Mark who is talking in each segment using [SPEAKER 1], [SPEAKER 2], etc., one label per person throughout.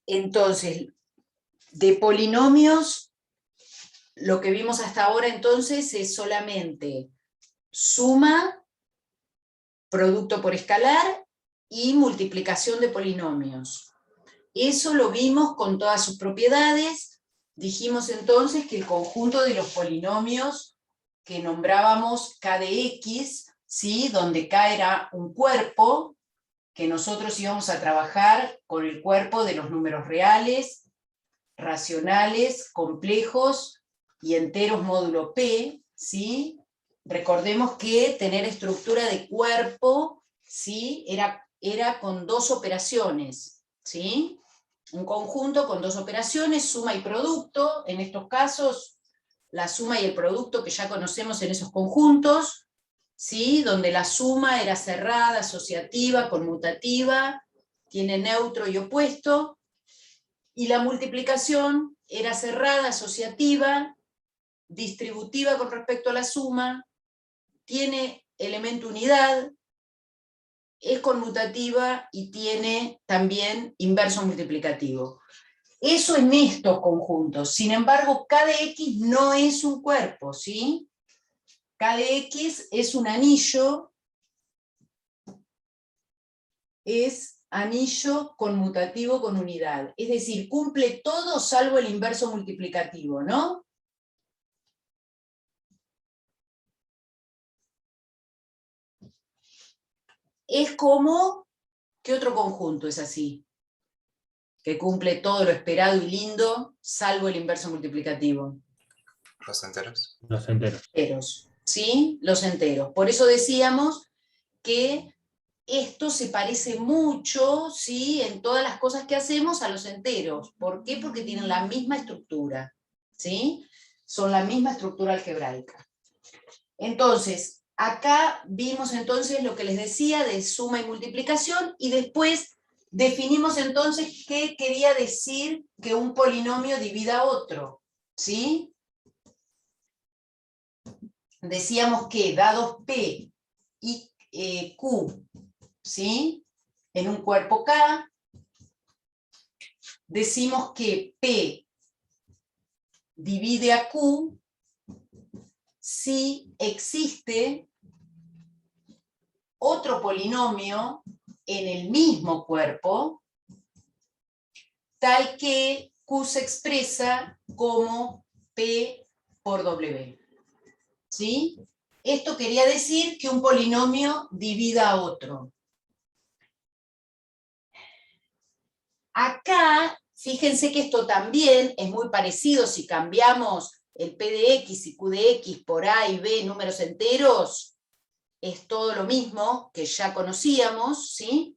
[SPEAKER 1] Entonces, de polinomios, lo que vimos hasta ahora entonces es solamente suma, producto por escalar y multiplicación de polinomios. Eso lo vimos con todas sus propiedades. Dijimos entonces que el conjunto de los polinomios que nombrábamos K de X, ¿sí? Donde K era un cuerpo, que nosotros íbamos a trabajar con el cuerpo de los números reales, racionales, complejos y enteros módulo P, ¿sí? Recordemos que tener estructura de cuerpo, ¿sí? Era con dos operaciones, ¿sí? Un conjunto con dos operaciones, suma y producto, en estos casos la suma y el producto que ya conocemos en esos conjuntos, ¿sí? Donde la suma era cerrada, asociativa, conmutativa, tiene neutro y opuesto, y la multiplicación era cerrada, asociativa, distributiva con respecto a la suma, tiene elemento unidad, es conmutativa y tiene también inverso multiplicativo. Eso en estos conjuntos. Sin embargo, K de X no es un cuerpo, ¿sí? K de X es un anillo, es anillo conmutativo con unidad. Es decir, cumple todo salvo el inverso multiplicativo, ¿no? Es como, ¿qué otro conjunto es así? Que cumple todo lo esperado y lindo, salvo el inverso multiplicativo.
[SPEAKER 2] Los enteros.
[SPEAKER 3] Los enteros.
[SPEAKER 1] Enteros, ¿sí? Los enteros. Por eso decíamos que esto se parece mucho, ¿sí? En todas las cosas que hacemos a los enteros. ¿Por qué? Porque tienen la misma estructura, ¿sí? Son la misma estructura algebraica. Entonces, acá vimos entonces lo que les decía de suma y multiplicación, y después definimos entonces qué quería decir que un polinomio divida a otro, ¿sí? Decíamos que dados P y Q, ¿sí? En un cuerpo K, decimos que P divide a Q si existe otro polinomio en el mismo cuerpo, tal que Q se expresa como P por W. ¿Sí? Esto quería decir que un polinomio divida a otro. Acá, fíjense que esto también es muy parecido si cambiamos el P de X y Q de X por A y B números enteros, es todo lo mismo que ya conocíamos, ¿sí?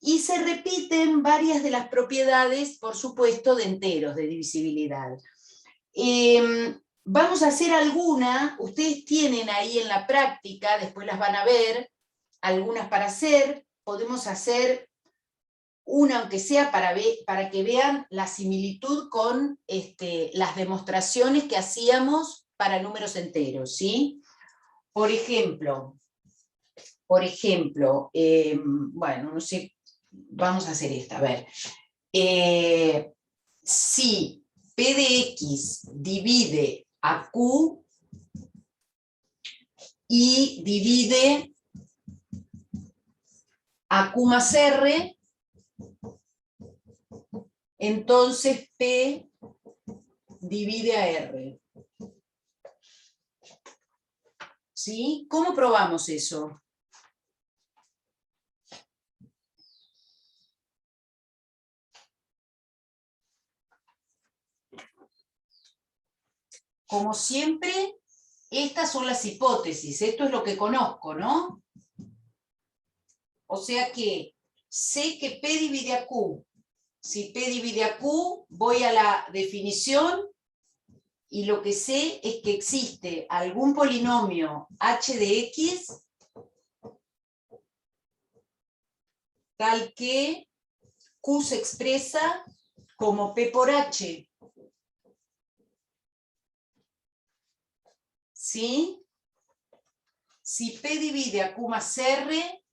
[SPEAKER 1] Y se repiten varias de las propiedades, por supuesto, de enteros, de divisibilidad. Vamos a hacer alguna, ustedes tienen ahí en la práctica, después las van a ver, algunas para hacer, podemos hacer una, aunque sea para que vean la similitud con las demostraciones que hacíamos para números enteros, ¿sí? Por ejemplo, bueno, no sé, vamos a hacer esta, a ver. Si P de X divide a Q y divide a Q más R, entonces P divide a R. ¿Sí? ¿Cómo probamos eso? Como siempre, estas son las hipótesis, esto es lo que conozco, ¿no? O sea que sé que P divide a Q. Si P divide a Q, voy a la definición y lo que sé es que existe algún polinomio h de x tal que Q se expresa como P por H. ¿Sí? Si P divide a Q más R,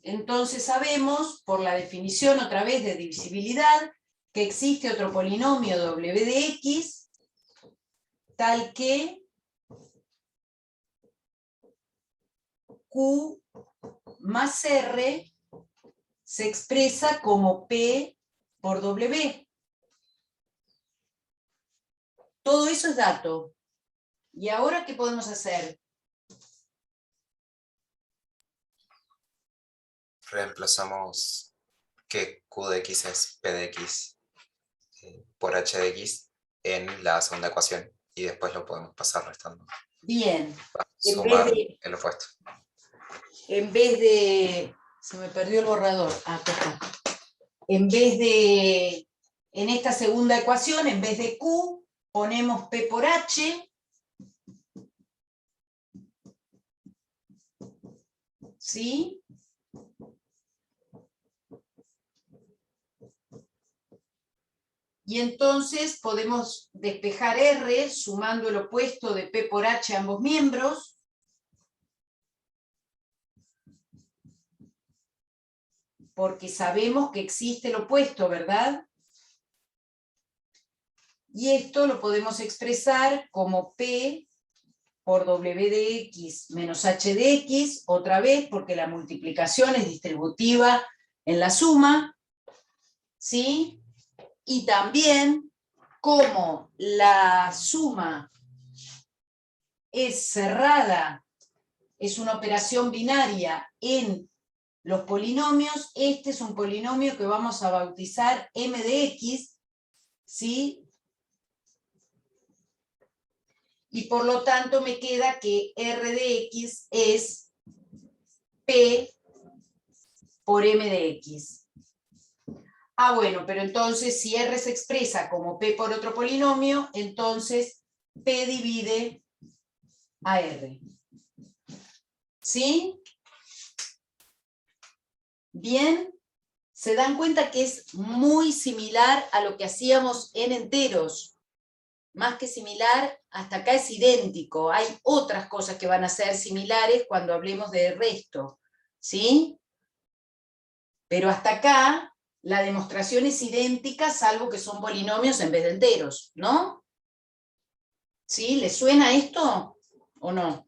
[SPEAKER 1] entonces sabemos, por la definición otra vez de divisibilidad, que existe otro polinomio w de x, tal que q más r se expresa como p por w. Todo eso es dato. ¿Y ahora qué podemos hacer?
[SPEAKER 2] Reemplazamos que Q de X es P de X por H de X en la segunda ecuación y después lo podemos pasar restando.
[SPEAKER 1] Bien.
[SPEAKER 2] Sumar el opuesto.
[SPEAKER 1] En vez de... Se me perdió el borrador. Ah, acá está. En vez de... En esta segunda ecuación, en vez de Q, ponemos P por H. ¿Sí? Y entonces podemos despejar R sumando el opuesto de P por H a ambos miembros. Porque sabemos que existe el opuesto, ¿verdad? Y esto lo podemos expresar como P por W de X menos H de X, otra vez porque la multiplicación es distributiva en la suma, ¿sí? Y también como la suma es cerrada, es una operación binaria en los polinomios, este es un polinomio que vamos a bautizar M de X, ¿sí? Y por lo tanto me queda que R de X es P por M de X. Ah, bueno, pero entonces si R se expresa como P por otro polinomio, entonces P divide a R. ¿Sí? Bien, se dan cuenta que es muy similar a lo que hacíamos en enteros. Más que similar, hasta acá es idéntico. Hay otras cosas que van a ser similares cuando hablemos de resto. ¿Sí? Pero hasta acá la demostración es idéntica, salvo que son polinomios en vez de enteros, ¿no? ¿Sí? ¿Les suena esto o no?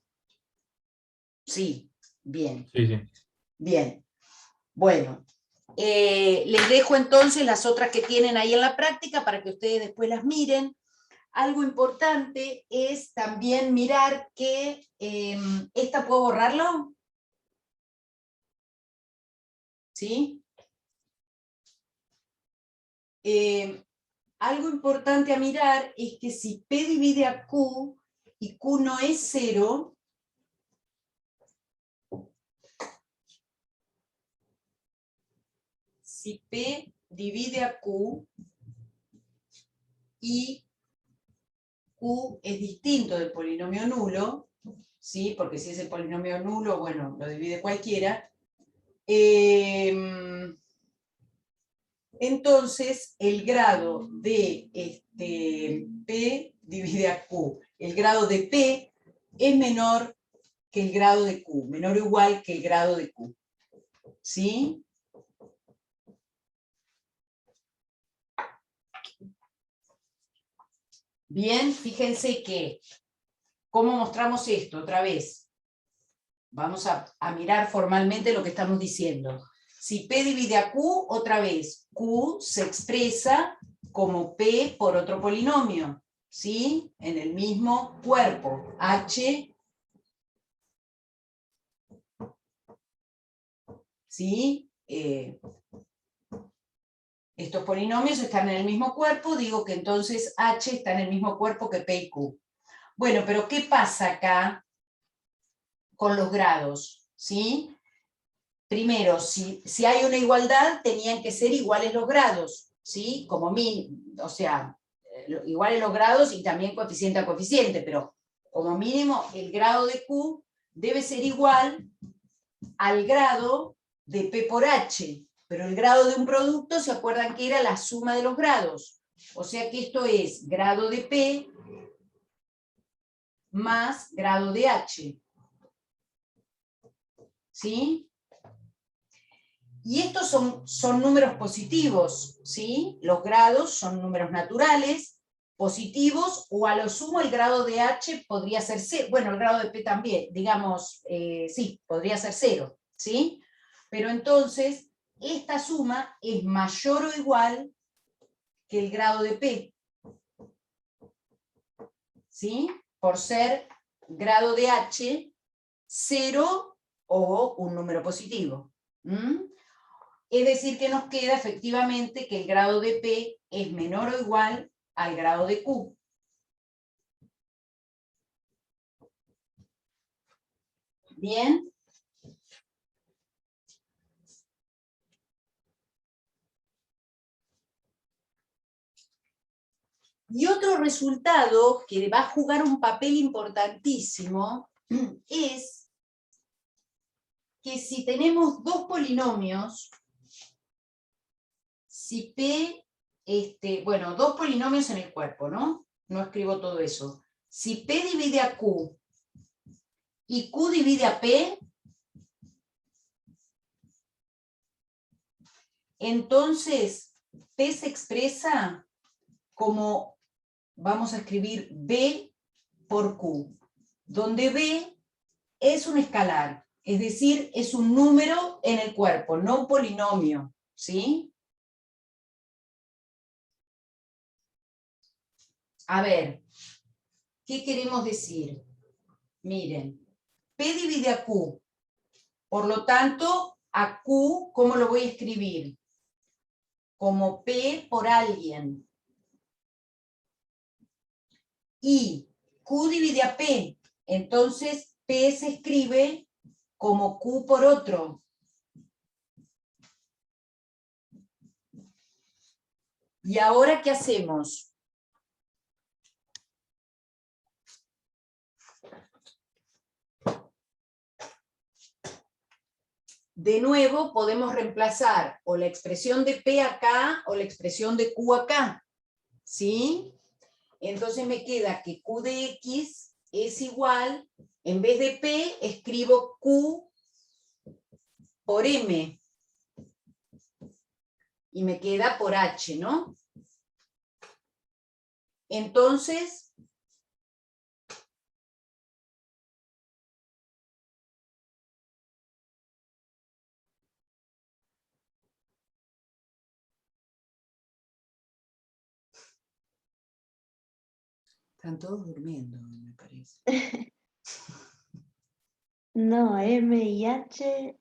[SPEAKER 1] Sí, bien.
[SPEAKER 3] Sí, sí.
[SPEAKER 1] Bien. Bueno, les dejo entonces las otras que tienen ahí en la práctica para que ustedes después las miren. Algo importante es también mirar que ¿esta puedo borrarlo? ¿Sí? Algo importante a mirar es que si P divide a Q y Q no es 0, si P divide a Q y Q es distinto del polinomio nulo, ¿sí? Porque si es el polinomio nulo, bueno, lo divide cualquiera, entonces el grado de P divide a Q, el grado de P es menor que el grado de Q, menor o igual que el grado de Q. ¿Sí? Bien, fíjense que, ¿cómo mostramos esto? Otra vez. Vamos a mirar formalmente lo que estamos diciendo. Si P divide a Q, otra vez, Q se expresa como P por otro polinomio, ¿sí? En el mismo cuerpo, H, ¿sí? Estos polinomios están en el mismo cuerpo, digo que entonces H está en el mismo cuerpo que P y Q. Bueno, pero ¿qué pasa acá con los grados? ¿Sí? Primero, si hay una igualdad, tenían que ser iguales los grados, ¿sí? Como o sea, iguales los grados y también coeficiente a coeficiente, pero como mínimo el grado de Q debe ser igual al grado de P por H, pero el grado de un producto, ¿se acuerdan que era la suma de los grados? O sea que esto es grado de P más grado de H. ¿Sí? Y estos son números positivos, ¿sí? Los grados son números naturales, positivos, o a lo sumo el grado de H podría ser 0, bueno, el grado de P también, digamos, sí, podría ser 0, ¿sí? Pero entonces, esta suma es mayor o igual que el grado de P, ¿sí? Por ser grado de H 0 o un número positivo. Es decir, que nos queda efectivamente que el grado de P es menor o igual al grado de Q. ¿Bien? Y otro resultado que va a jugar un papel importantísimo es que si tenemos dos polinomios, si P, bueno, dos polinomios en el cuerpo, ¿no? No escribo todo eso. Si P divide a Q y Q divide a P, entonces P se expresa como, vamos a escribir B por Q, donde B es un escalar, es decir, es un número en el cuerpo, no un polinomio, ¿sí? A ver, ¿qué queremos decir? Miren, P divide a Q, por lo tanto, a Q, ¿cómo lo voy a escribir? Como P por alguien. Y Q divide a P, entonces P se escribe como Q por otro. ¿Y ahora qué hacemos? De nuevo podemos reemplazar o la expresión de P acá o la expresión de Q acá, ¿sí? Entonces me queda que Q de X es igual, en vez de P escribo Q por M, y me queda por H, ¿no? Entonces, están todos durmiendo, me parece.
[SPEAKER 3] No, M y H.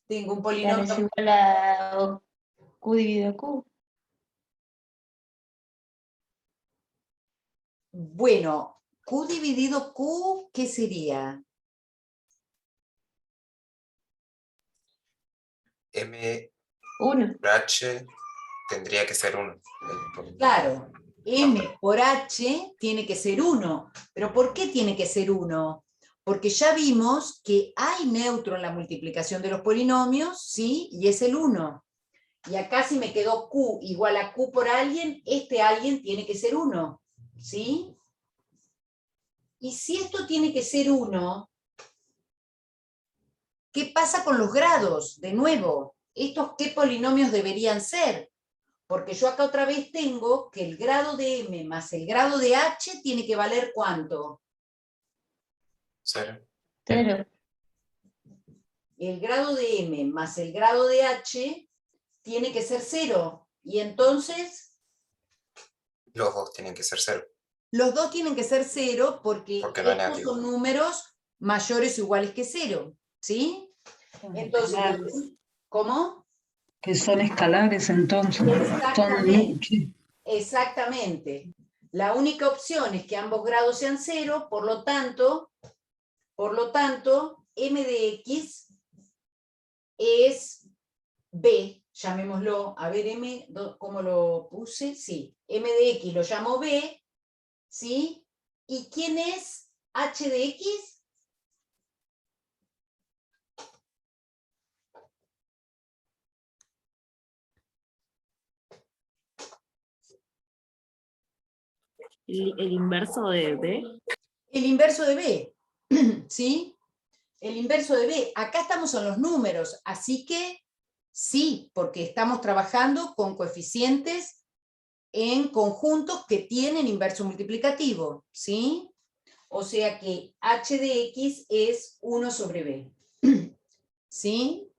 [SPEAKER 1] Tengo un
[SPEAKER 3] Claro, es
[SPEAKER 1] polinomio.
[SPEAKER 3] igual a Q dividido a Q.
[SPEAKER 1] Bueno, Q dividido Q, ¿qué sería?
[SPEAKER 2] M
[SPEAKER 3] 1.
[SPEAKER 2] por H tendría que ser 1.
[SPEAKER 1] Claro, M por H tiene que ser 1. ¿Pero por qué tiene que ser 1? Porque ya vimos que hay neutro en la multiplicación de los polinomios, ¿sí? Y es el 1. Y acá si me quedó Q igual a Q por alguien, este alguien tiene que ser 1, ¿sí? Y si esto tiene que ser 1, ¿qué pasa con los grados? De nuevo, ¿estos qué polinomios deberían ser? Porque yo acá otra vez tengo que el grado de M más el grado de H tiene que valer ¿cuánto?
[SPEAKER 2] 0.
[SPEAKER 3] 0.
[SPEAKER 1] El grado de M más el grado de H tiene que ser 0. Y entonces,
[SPEAKER 2] Los dos tienen que ser 0.
[SPEAKER 1] los dos tienen que ser 0 porque
[SPEAKER 2] Porque no es
[SPEAKER 1] estos
[SPEAKER 2] negativo.
[SPEAKER 1] son números mayores o iguales que 0. ¿Sí? Entonces,
[SPEAKER 4] Escalares,
[SPEAKER 1] ¿cómo?
[SPEAKER 4] que son escalares entonces.
[SPEAKER 1] Exactamente.
[SPEAKER 4] Sí.
[SPEAKER 1] Exactamente. La única opción es que ambos grados sean 0, por lo tanto, m de x es b, llamémoslo, a ver, ¿cómo lo puse? Sí, m de x lo llamo b, ¿sí? ¿Y quién es h de x?
[SPEAKER 5] El inverso de B.
[SPEAKER 1] El inverso de b. ¿Sí? El inverso de B. Acá estamos en los números, así que sí, porque estamos trabajando con coeficientes en conjuntos que tienen inverso multiplicativo, ¿sí? O sea que h de x es 1 sobre b, ¿sí?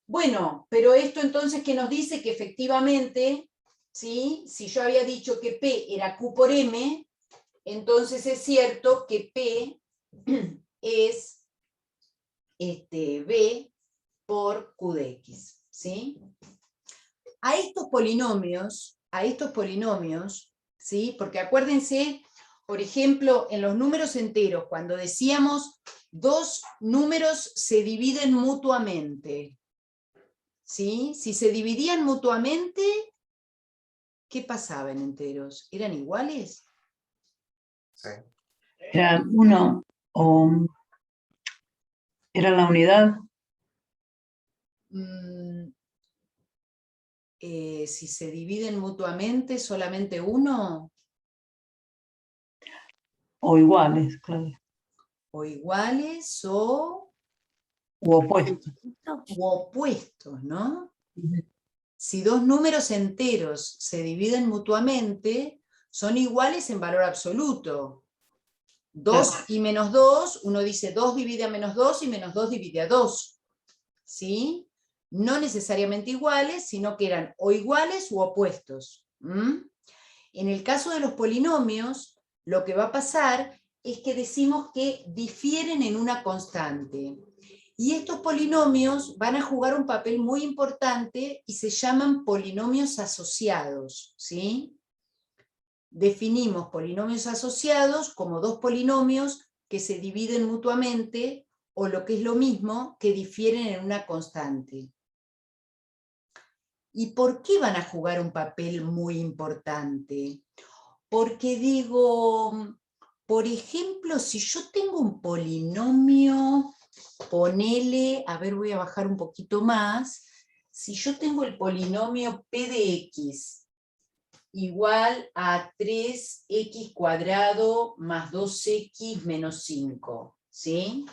[SPEAKER 1] Bueno, pero esto entonces que nos dice que efectivamente, ¿sí? Si yo había dicho que P era Q por M, entonces es cierto que P es B por Q de X, ¿sí? A estos polinomios, ¿sí? Porque acuérdense, por ejemplo, en los números enteros, cuando decíamos dos números se dividen mutuamente, ¿sí? Si se dividían mutuamente, ¿qué pasaba en enteros? ¿Eran iguales?
[SPEAKER 2] Sí.
[SPEAKER 4] Era uno, o era la unidad,
[SPEAKER 1] Si se dividen mutuamente, solamente uno,
[SPEAKER 4] o iguales, claro,
[SPEAKER 1] o iguales o
[SPEAKER 4] u opuestos.
[SPEAKER 1] u opuestos, ¿no? Si dos números enteros se dividen mutuamente, son iguales en valor absoluto. 2
[SPEAKER 4] Claro.
[SPEAKER 1] y menos 2, uno dice 2 divide a menos 2 y menos 2 divide a 2. ¿Sí? No necesariamente iguales, sino que eran o iguales u opuestos. En el caso de los polinomios, lo que va a pasar es que decimos que difieren en una constante. Y estos polinomios van a jugar un papel muy importante y se llaman polinomios asociados, ¿sí? Definimos polinomios asociados como dos polinomios que se dividen mutuamente o lo que es lo mismo, que difieren en una constante. ¿Y por qué van a jugar un papel muy importante? Porque digo, por ejemplo, si yo tengo un polinomio, ponele, a ver, voy a bajar un poquito más, si yo tengo el polinomio p de x igual a 3x cuadrado más 2x menos 5, ¿sí?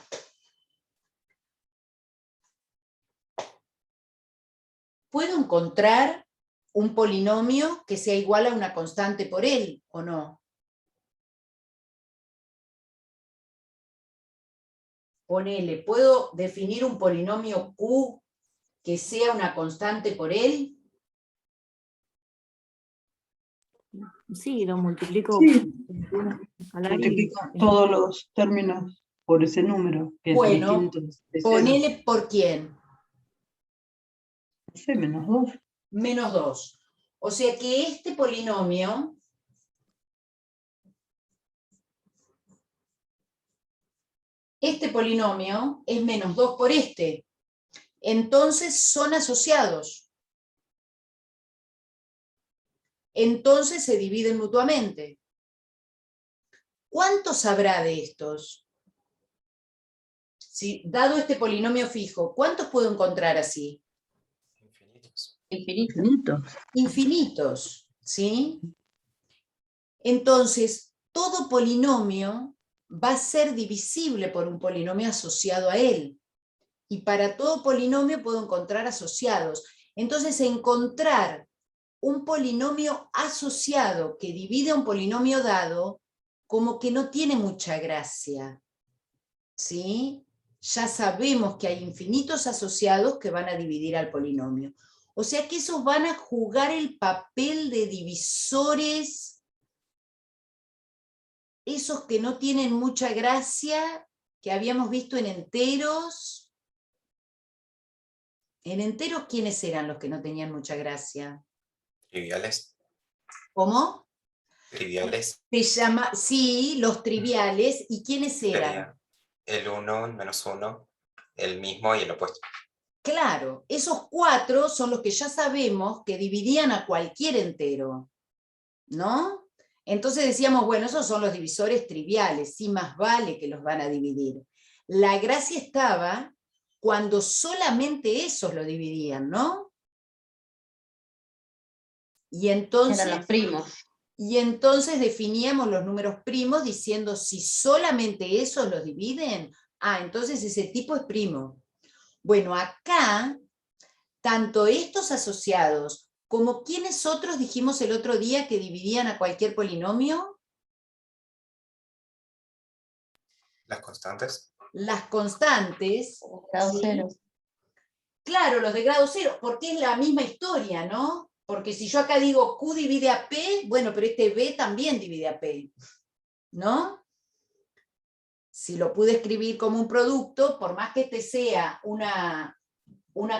[SPEAKER 1] ¿Puedo encontrar un polinomio que sea igual a una constante por él, o no? Ponele, ¿puedo definir un polinomio Q que sea una constante por él?
[SPEAKER 3] Sí, lo multiplico
[SPEAKER 4] Sí,
[SPEAKER 3] por una escalar y
[SPEAKER 4] multiplico todos los términos por ese número, que es
[SPEAKER 1] Bueno,
[SPEAKER 4] distinto de cero.
[SPEAKER 1] ponele por quién.
[SPEAKER 4] No sé, menos 2.
[SPEAKER 1] Menos 2. O sea que este polinomio es menos 2 por este. Entonces son asociados. Entonces se dividen mutuamente. ¿Cuántos habrá de estos? Si, dado este polinomio fijo, ¿cuántos puedo encontrar así?
[SPEAKER 2] Infinitos.
[SPEAKER 3] infinito.
[SPEAKER 1] Infinitos, ¿sí? Entonces, todo polinomio va a ser divisible por un polinomio asociado a él. Y para todo polinomio puedo encontrar asociados. Entonces, encontrar un polinomio asociado que divide a un polinomio dado, como que no tiene mucha gracia, ¿sí? Ya sabemos que hay infinitos asociados que van a dividir al polinomio. O sea que esos van a jugar el papel de divisores, esos que no tienen mucha gracia, que habíamos visto en enteros. En enteros, ¿quiénes eran los que no tenían mucha gracia?
[SPEAKER 2] Triviales.
[SPEAKER 1] ¿Cómo?
[SPEAKER 2] Triviales.
[SPEAKER 1] Se llama, sí, los triviales. ¿Y quiénes eran?
[SPEAKER 2] Sería el 1, el menos 1, el mismo y el opuesto.
[SPEAKER 1] Claro, esos 4 son los que ya sabemos que dividían a cualquier entero, ¿no? Entonces decíamos, bueno, esos son los divisores triviales, sí, más vale que los van a dividir. La gracia estaba cuando solamente esos lo dividían, ¿no? Y entonces,
[SPEAKER 3] Eran los primos.
[SPEAKER 1] Y entonces definíamos los números primos diciendo si solamente esos los dividen, entonces ese tipo es primo. Bueno, acá, tanto estos asociados como quienes otros dijimos el otro día que dividían a cualquier polinomio,
[SPEAKER 2] Las constantes.
[SPEAKER 1] las constantes,
[SPEAKER 5] Grado
[SPEAKER 1] ¿sí?
[SPEAKER 5] cero.
[SPEAKER 1] Claro, los de grado cero, porque es la misma historia, ¿no? Porque si yo acá digo Q divide a P, bueno, pero este B también divide a P, ¿no? Si lo pude escribir como un producto, por más que este sea una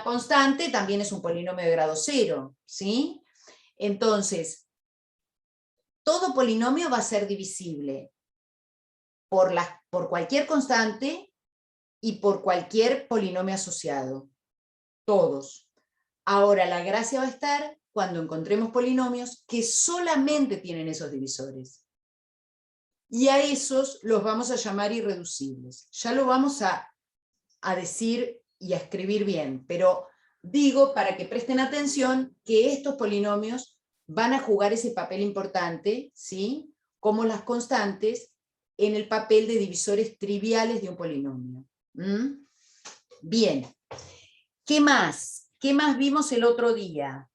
[SPEAKER 1] constante, también es un polinomio de grado cero, ¿sí? Entonces, todo polinomio va a ser divisible por cualquier constante y por cualquier polinomio asociado. Todos. Ahora, la gracia va a estar cuando encontremos polinomios que solamente tienen esos divisores. Y a esos los vamos a llamar irreducibles. Ya lo vamos a decir y a escribir bien, pero digo para que presten atención que estos polinomios van a jugar ese papel importante, ¿sí? Como las constantes, en el papel de divisores triviales de un polinomio. ¿Mm? Bien. ¿Qué más? ¿Qué más vimos el otro día?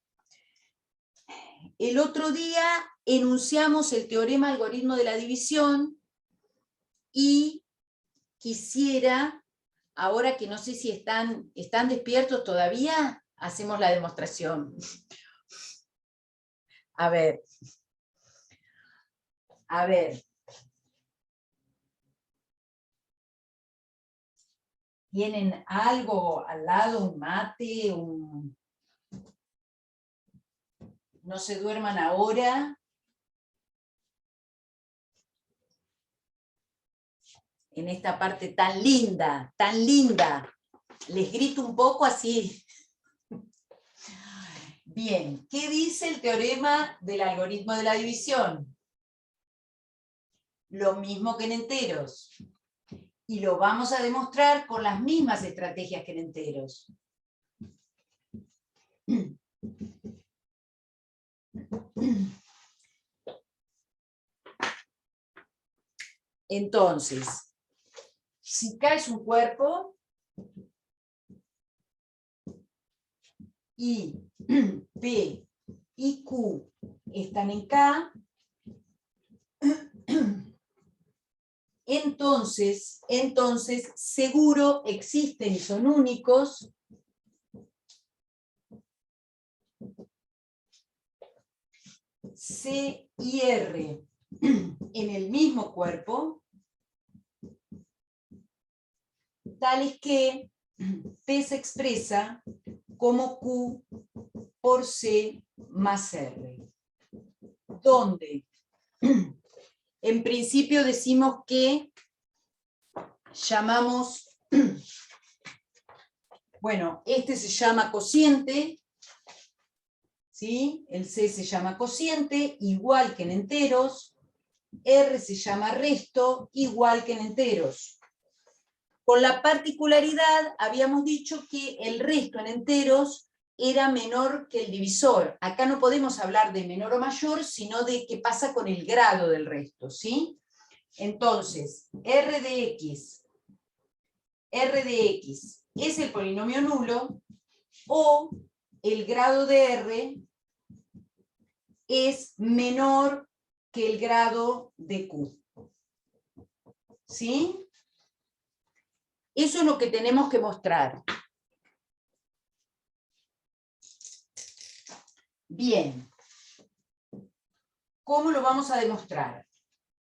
[SPEAKER 1] El otro día enunciamos el teorema algoritmo de la división y quisiera, ahora que no sé si están despiertos todavía, hacemos la demostración. A ver. ¿Tienen algo al lado, un mate, no se duerman ahora? En esta parte tan linda, tan linda. Les grito un poco así. Bien, ¿qué dice el teorema del algoritmo de la división? Lo mismo que en enteros. Y lo vamos a demostrar con las mismas estrategias que en enteros. Entonces, si K es un cuerpo y P y Q están en K, entonces seguro existen y son únicos C y R en el mismo cuerpo, tales que P se expresa como Q por C más R. ¿Dónde? En principio decimos que llamamos, bueno, este se llama cociente, ¿sí? El C se llama cociente, igual que en enteros, R se llama resto, igual que en enteros. Con la particularidad, habíamos dicho que el resto en enteros era menor que el divisor. Acá no podemos hablar de menor o mayor, sino de qué pasa con el grado del resto, ¿sí? Entonces, R de X es el polinomio nulo, o el grado de R es menor que el grado de Q. ¿Sí? Eso es lo que tenemos que mostrar. Bien. ¿Cómo lo vamos a demostrar?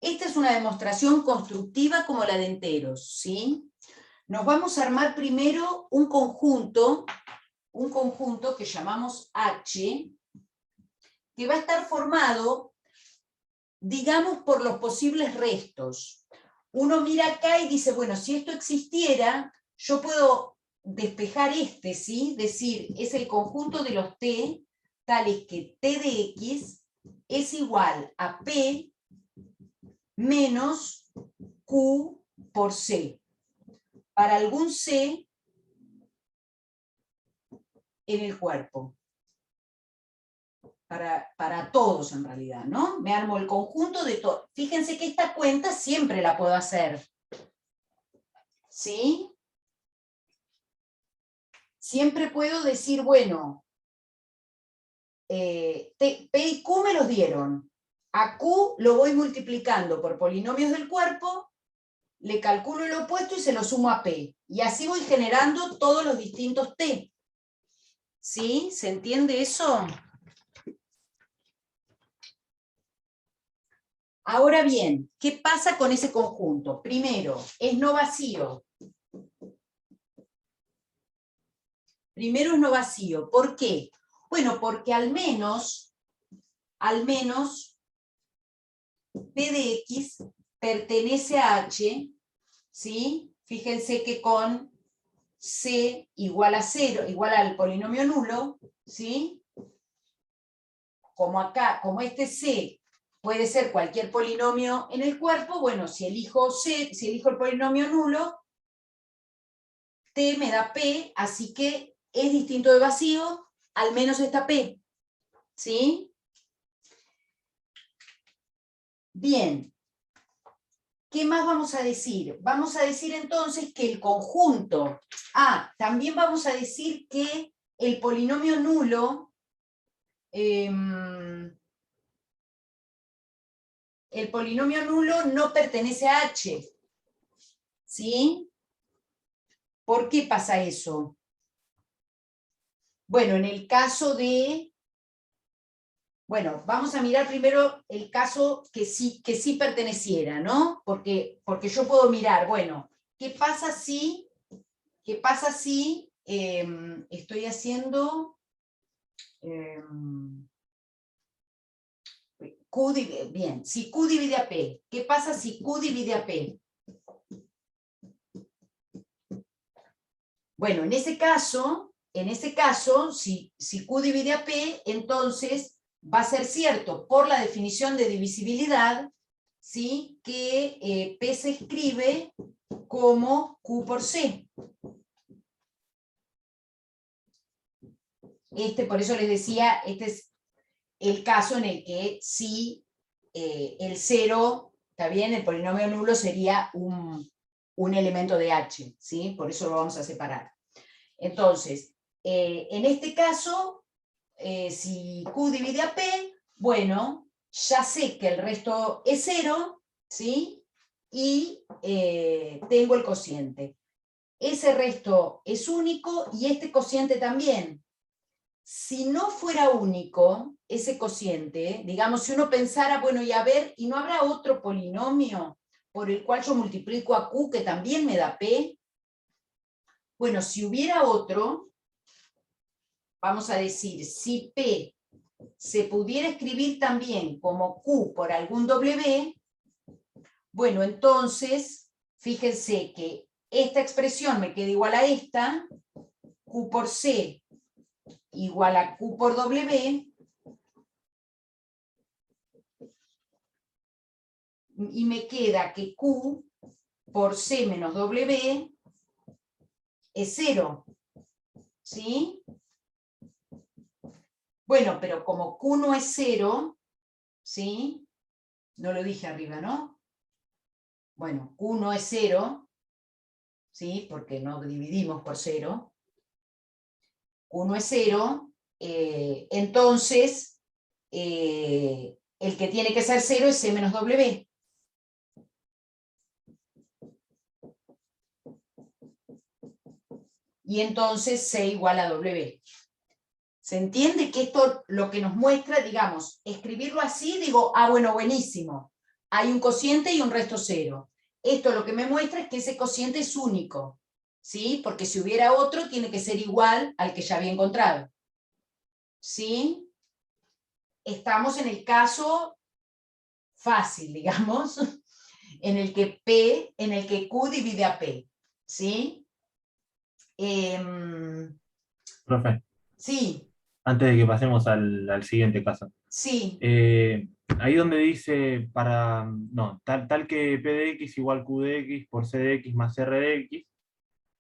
[SPEAKER 1] Esta es una demostración constructiva como la de enteros, ¿sí? Nos vamos a armar primero un conjunto que llamamos H, que va a estar formado, digamos, por los posibles restos. Uno mira acá y dice, bueno, si esto existiera, yo puedo despejar este, ¿sí? Decir, es el conjunto de los T, tales que T de X es igual a P menos Q por C. Para algún C en el cuerpo. para todos en realidad, ¿no? Me armo el conjunto de todo. Fíjense que esta cuenta siempre la puedo hacer. ¿Sí? Siempre puedo decir, bueno, P y Q me los dieron. A Q lo voy multiplicando por polinomios del cuerpo, le calculo el opuesto y se lo sumo a P. Y así voy generando todos los distintos T. ¿Sí? ¿Se entiende eso? Ahora bien, ¿qué pasa con ese conjunto? Primero, es no vacío. Primero es no vacío. ¿Por qué? Bueno, porque al menos P de X pertenece a H, ¿sí? Fíjense que con C igual a 0, igual al polinomio nulo, ¿sí? Como acá, como este C puede ser cualquier polinomio en el cuerpo, bueno, si elijo el polinomio nulo, T me da P, así que es distinto de vacío, al menos está P, ¿sí? Bien, ¿qué más vamos a decir? Vamos a decir entonces que el conjunto, también vamos a decir que el polinomio nulo, no pertenece a H, ¿sí? ¿Por qué pasa eso? Bueno, en el caso de... Bueno, vamos a mirar primero el caso que sí perteneciera, ¿no? Porque yo puedo mirar, bueno, ¿qué pasa si estoy haciendo... bien, si Q divide a P, ¿qué pasa si Q divide a P? Bueno, en ese caso, si Q divide a P, entonces va a ser cierto, por la definición de divisibilidad, ¿sí? Que P se escribe como Q por C. Por eso les decía, este es el caso en el que si el 0, ¿está bien? El polinomio nulo sería un elemento de H, ¿sí? Por eso lo vamos a separar. Entonces, en este caso, si Q divide a P, bueno, ya sé que el resto es 0, ¿sí? Y tengo el cociente. Ese resto es único y este cociente también. Si no fuera único ese cociente, digamos, si uno pensara, bueno, y a ver, ¿y no habrá otro polinomio por el cual yo multiplico a Q que también me da P? Bueno, si hubiera otro, vamos a decir, si P se pudiera escribir también como Q por algún W, bueno, entonces, fíjense que esta expresión me queda igual a esta, Q por C igual a Q por W, y me queda que Q por C menos W es 0, ¿sí? Bueno, pero como Q no es 0, ¿sí? No lo dije arriba, ¿no? Bueno, Q no es 0, ¿sí? Porque no dividimos por 0. Q no es 0, entonces el que tiene que ser 0 es C menos W. Y entonces C igual a W. ¿Se entiende que esto lo que nos muestra, digamos, escribirlo así, digo, bueno, buenísimo. Hay un cociente y un resto 0. Esto lo que me muestra es que ese cociente es único, ¿sí? Porque si hubiera otro, tiene que ser igual al que ya había encontrado. ¿Sí? Estamos en el caso fácil, digamos, en el que Q divide a P. ¿Sí?
[SPEAKER 5] Profe,
[SPEAKER 1] Sí,
[SPEAKER 5] antes de que pasemos al siguiente caso.
[SPEAKER 1] sí.
[SPEAKER 5] Ahí donde dice tal que P de X igual Q de X por C de X más R de X,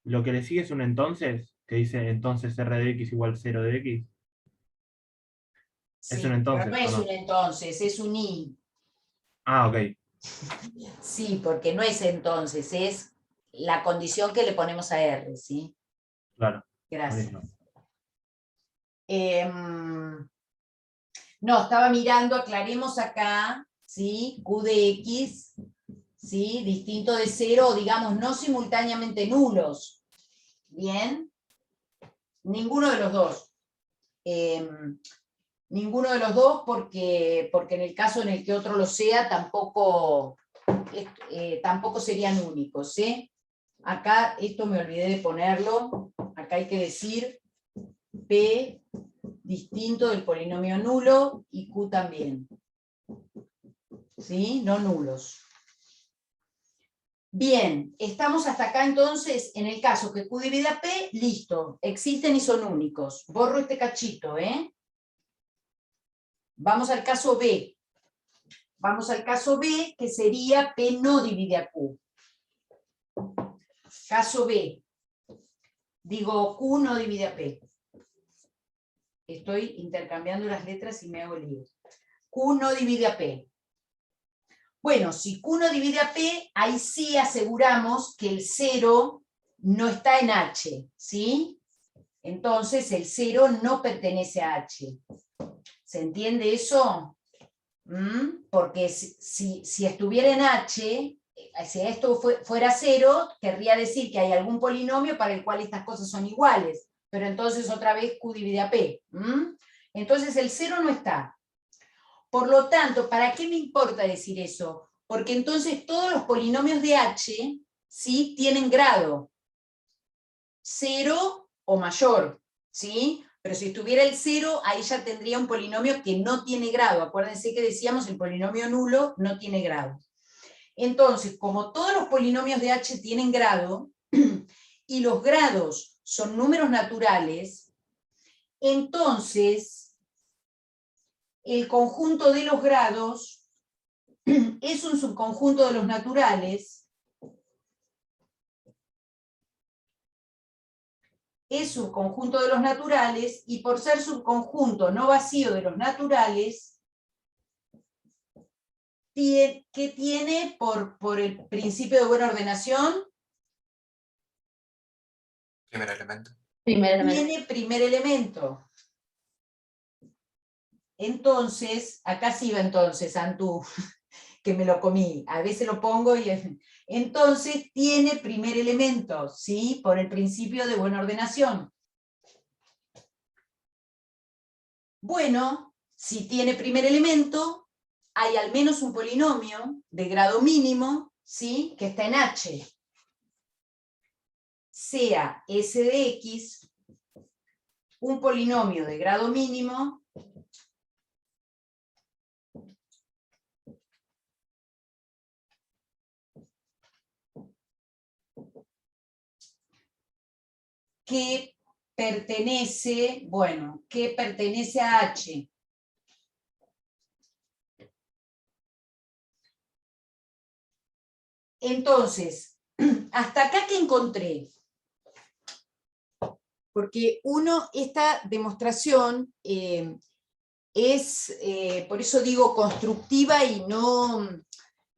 [SPEAKER 5] lo que le sigue es un entonces, que dice entonces R de X igual 0 de X. Es
[SPEAKER 1] Sí,
[SPEAKER 5] un entonces,
[SPEAKER 1] pero no es
[SPEAKER 5] ¿o no?
[SPEAKER 1] un entonces, es un y.
[SPEAKER 5] Ah, ok.
[SPEAKER 1] Sí, porque no es entonces, es la condición que le ponemos a R, ¿sí?
[SPEAKER 5] Claro.
[SPEAKER 1] Gracias.
[SPEAKER 5] Buenísimo.
[SPEAKER 1] No, estaba mirando, aclaremos acá, ¿sí? Q de X, ¿sí? Distinto de 0, o digamos, no simultáneamente nulos. ¿Bien? Ninguno de los dos. Ninguno de los dos porque en el caso en el que otro lo sea, tampoco serían únicos, ¿sí? Acá, esto me olvidé de ponerlo, acá hay que decir P distinto del polinomio nulo y Q también. ¿Sí? No nulos. Bien, estamos hasta acá entonces, en el caso que Q divide a P, listo, existen y son únicos. Borro este cachito, ¿eh? Vamos al caso B. Vamos al caso B, que sería P no divide a Q. Caso B. Digo, Q no divide a P. Estoy intercambiando las letras y me hago lío. Q no divide a P. Bueno, si Q no divide a P, ahí sí aseguramos que el 0 no está en H, ¿sí? Entonces el 0 no pertenece a H. ¿Se entiende eso? Porque si estuviera en H, si esto fuera 0, querría decir que hay algún polinomio para el cual estas cosas son iguales. Pero entonces otra vez Q divide a P. Entonces el 0 no está. Por lo tanto, ¿para qué me importa decir eso? Porque entonces todos los polinomios de H, ¿sí?, tienen grado. 0 o mayor, ¿sí? Pero si estuviera el 0, ahí ya tendría un polinomio que no tiene grado. Acuérdense que decíamos el polinomio nulo no tiene grado. Entonces, como todos los polinomios de H tienen grado, y los grados son números naturales, entonces el conjunto de los grados es un subconjunto de los naturales, es subconjunto de los naturales, y por ser subconjunto no vacío de los naturales, ¿qué tiene por el principio de buena ordenación?
[SPEAKER 2] Primer elemento.
[SPEAKER 1] Tiene primer elemento. Entonces, acá sí va entonces, Antú, que me lo comí, a veces lo pongo y... Entonces tiene primer elemento, ¿sí? Por el principio de buena ordenación. Bueno, si tiene primer elemento, hay al menos un polinomio de grado mínimo, ¿sí?, que está en H. Sea S de X un polinomio de grado mínimo que pertenece, bueno, que pertenece a H. Entonces, hasta acá que encontré, porque esta demostración es, por eso digo constructiva y no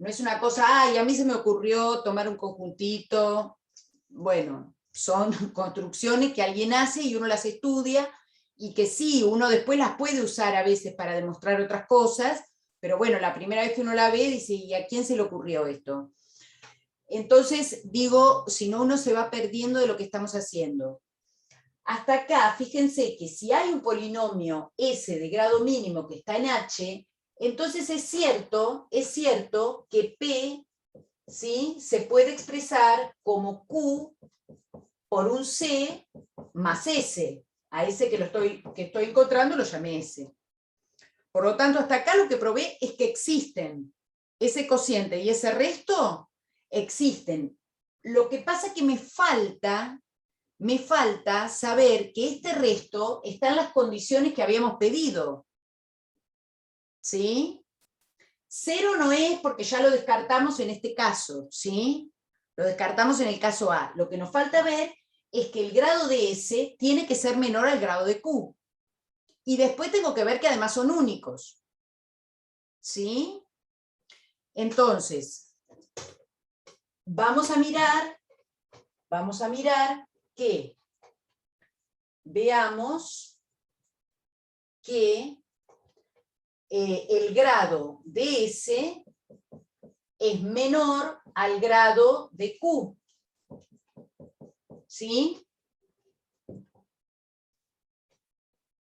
[SPEAKER 1] es una cosa, ay, a mí se me ocurrió tomar un conjuntito. Bueno, son construcciones que alguien hace y uno las estudia, y que sí, uno después las puede usar a veces para demostrar otras cosas, pero bueno, la primera vez que uno la ve dice, ¿y a quién se le ocurrió esto? Entonces, digo, si no uno se va perdiendo de lo que estamos haciendo. Hasta acá, fíjense que si hay un polinomio S de grado mínimo que está en H, entonces es cierto que P, ¿sí?, se puede expresar como Q por un C más S. A ese que estoy encontrando lo llamé S. Por lo tanto, hasta acá lo que probé es que existen. Ese cociente y ese resto existen. Lo que pasa es que me falta saber que este resto está en las condiciones que habíamos pedido. ¿Sí? 0 no es porque ya lo descartamos en este caso, ¿sí? Lo descartamos en el caso A. Lo que nos falta ver es que el grado de S tiene que ser menor al grado de Q. Y después tengo que ver que además son únicos. ¿Sí? Entonces, vamos a mirar que veamos que el grado de S es menor al grado de Q. ¿Sí?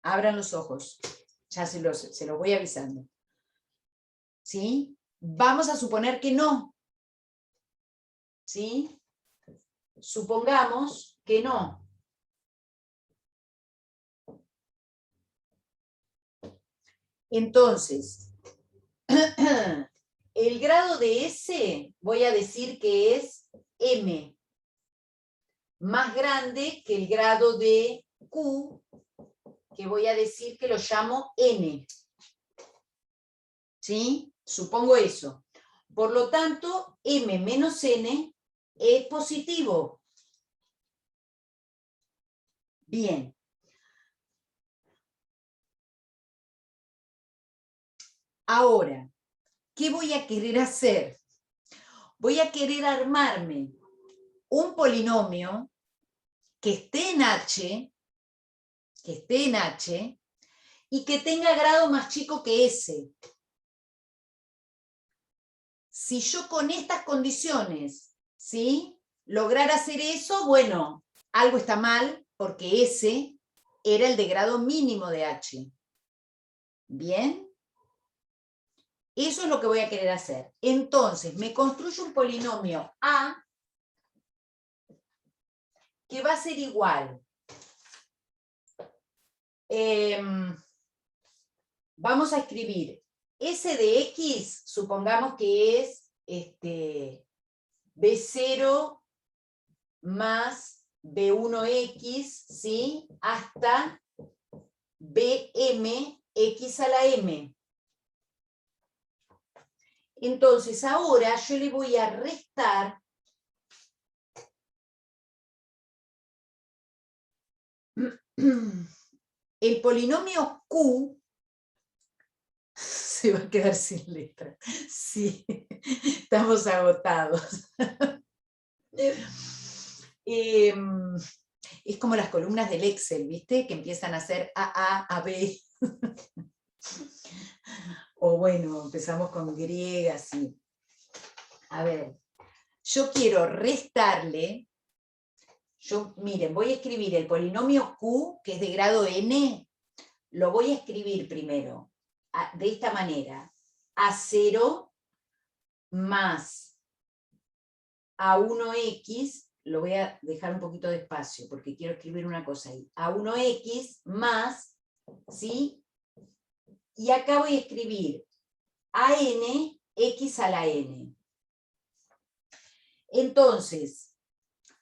[SPEAKER 1] Abran los ojos. Ya se los voy avisando. ¿Sí? Vamos a suponer que no. ¿Sí? Supongamos que no. Entonces, el grado de S voy a decir que es M, más grande que el grado de Q, que voy a decir que lo llamo N. ¿Sí? Supongo eso. Por lo tanto, M menos N es positivo. Bien. Ahora, ¿qué voy a querer hacer? Voy a querer armarme un polinomio que esté en H, y que tenga grado más chico que S. Si yo con estas condiciones, ¿sí?, lograr hacer eso, bueno, algo está mal, porque S era el de grado mínimo de H. ¿Bien? Eso es lo que voy a querer hacer. Entonces, me construyo un polinomio A que va a ser igual. Vamos a escribir S de X, supongamos que es B0 más B1X, ¿sí?, hasta BM X a la M. Entonces ahora yo le voy a restar el polinomio Q. Se va a quedar sin letra. Sí, estamos agotados. Es como las columnas del Excel, ¿viste? Que empiezan a hacer A, B. O bueno, empezamos con griega, así. A ver, yo quiero restarle, miren, voy a escribir el polinomio Q, que es de grado N, lo voy a escribir primero, de esta manera: A0 más A1X, lo voy a dejar un poquito de espacio, porque quiero escribir una cosa ahí, A1X más, ¿sí?, y acá voy a escribir AN X a la N. Entonces,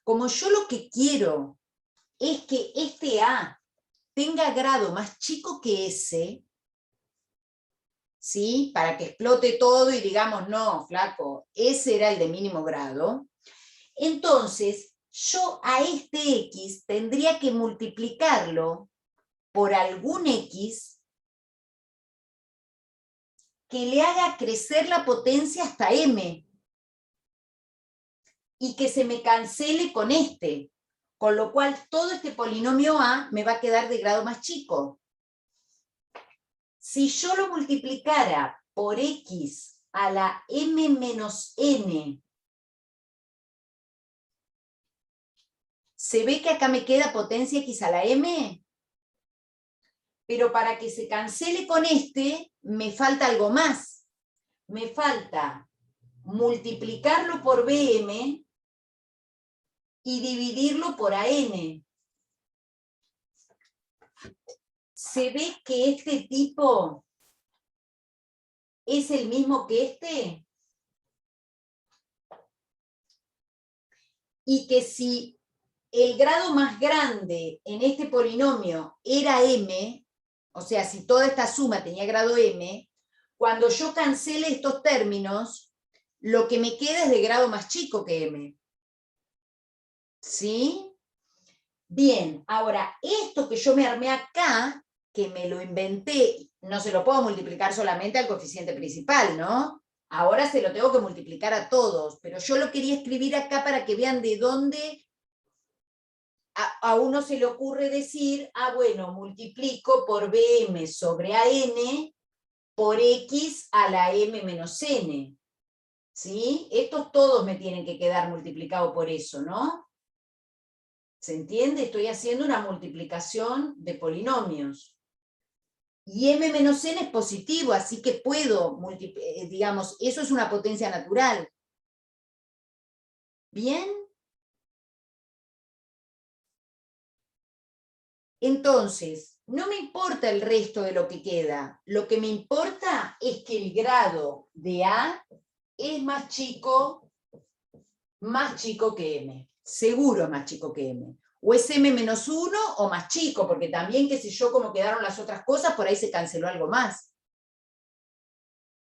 [SPEAKER 1] como yo lo que quiero es que este A tenga grado más chico que S, ¿sí?, para que explote todo y digamos, no, flaco, ese era el de mínimo grado, entonces yo a este X tendría que multiplicarlo por algún X que le haga crecer la potencia hasta M, y que se me cancele con este, con lo cual todo este polinomio A me va a quedar de grado más chico. Si yo lo multiplicara por X a la M menos N, ¿se ve que acá me queda potencia X a la M? Pero para que se cancele con este, me falta algo más. Me falta multiplicarlo por BM y dividirlo por AN. ¿Se ve que este tipo es el mismo que este? Y que si el grado más grande en este polinomio era M, o sea, si toda esta suma tenía grado M, cuando yo cancele estos términos, lo que me queda es de grado más chico que M. ¿Sí? Bien, ahora, esto que yo me armé acá que me lo inventé, no se lo puedo multiplicar solamente al coeficiente principal, ¿no? Ahora se lo tengo que multiplicar a todos, pero yo lo quería escribir acá para que vean de dónde a uno se le ocurre decir, bueno, multiplico por BM sobre AN por X a la M menos N. ¿Sí? Estos todos me tienen que quedar multiplicados por eso, ¿no? ¿Se entiende? Estoy haciendo una multiplicación de polinomios. Y M menos N es positivo, así que puedo, digamos, eso es una potencia natural. ¿Bien? Entonces, no me importa el resto de lo que queda. Lo que me importa es que el grado de A es más chico que M. Seguro es más chico que M. O es M menos 1 o más chico, porque también, qué sé yo, cómo quedaron las otras cosas, por ahí se canceló algo más.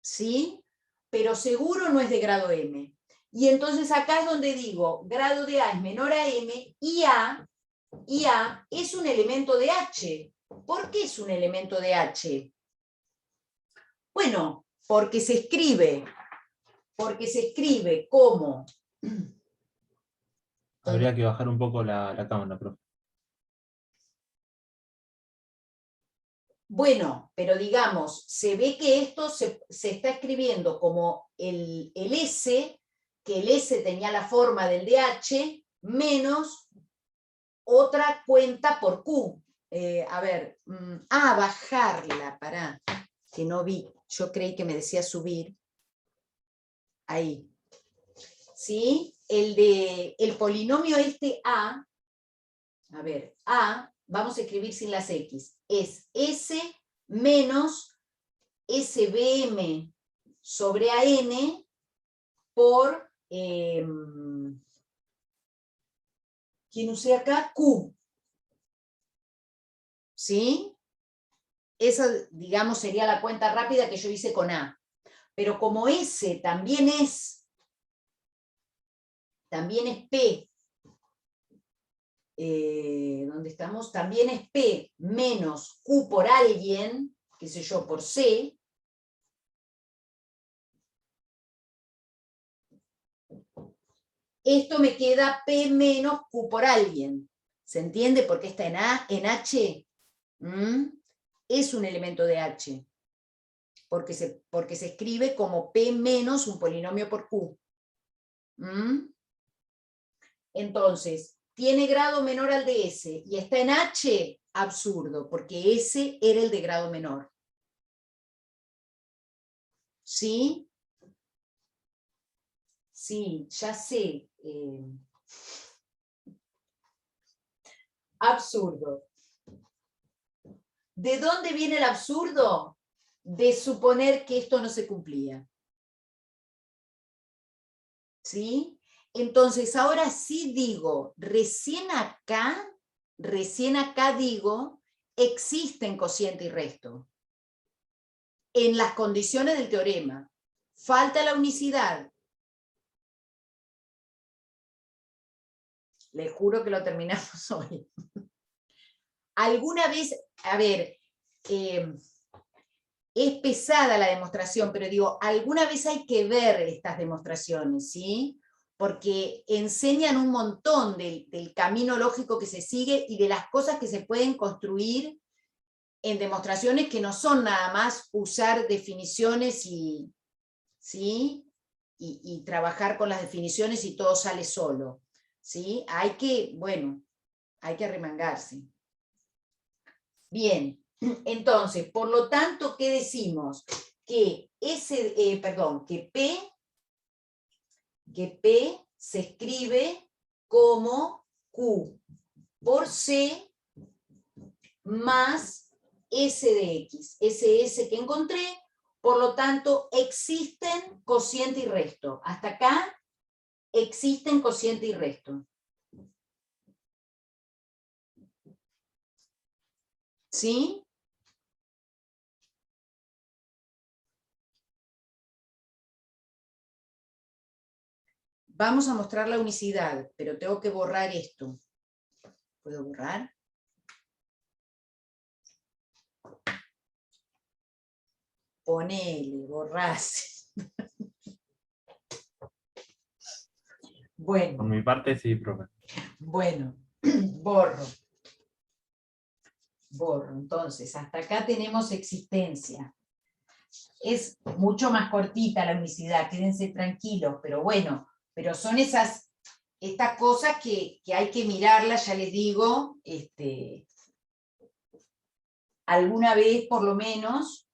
[SPEAKER 1] ¿Sí? Pero seguro no es de grado M. Y entonces acá es donde digo, grado de A es menor a M y A es un elemento de H. ¿Por qué es un elemento de H? Bueno, porque se escribe como...
[SPEAKER 5] Habría que bajar un poco la cámara, profe.
[SPEAKER 1] Bueno, pero digamos, se ve que esto se está escribiendo como el S, que el S tenía la forma del DH, menos otra cuenta por Q. Bajarla, pará, que no vi, yo creí que me decía subir. Ahí. ¿Sí? El polinomio este A, vamos a escribir sin las X, es S menos SBM sobre AN por, ¿quién usé acá? Q. ¿Sí? Esa, digamos, sería la cuenta rápida que yo hice con A. Pero como S también es P, ¿dónde estamos? También es P menos Q por alguien, qué sé yo, por C. Esto me queda P menos Q por alguien. ¿Se entiende por qué está en H? Es un elemento de H. Porque se escribe como P menos un polinomio por Q. Entonces, tiene grado menor al de S y está en H, absurdo, porque S era el de grado menor. ¿Sí? Sí, ya sé. Absurdo. ¿De dónde viene el absurdo? De suponer que esto no se cumplía. ¿Sí? Entonces, ahora sí digo, recién acá digo, existen cociente y resto. En las condiciones del teorema. Falta la unicidad. Les juro que lo terminamos hoy. Alguna vez, es pesada la demostración, pero digo, alguna vez hay que ver estas demostraciones, ¿sí? Porque enseñan un montón del camino lógico que se sigue y de las cosas que se pueden construir en demostraciones que no son nada más usar definiciones ¿sí? y trabajar con las definiciones y todo sale solo, ¿sí? Hay que arremangarse. Bien, entonces, por lo tanto, ¿qué decimos? Que P se escribe como Q por C más S de X. SS que encontré, por lo tanto, existen cociente y resto. Hasta acá existen cociente y resto. ¿Sí? Vamos a mostrar la unicidad, pero tengo que borrar esto. ¿Puedo borrar? ponele, borrás. Bueno.
[SPEAKER 5] Por mi parte, sí, profe.
[SPEAKER 1] Bueno, borro. Borro. Entonces, hasta acá tenemos existencia. Es mucho más cortita la unicidad, quédense tranquilos, pero bueno, pero son estas cosas que hay que mirarlas, ya les digo, alguna vez por lo menos.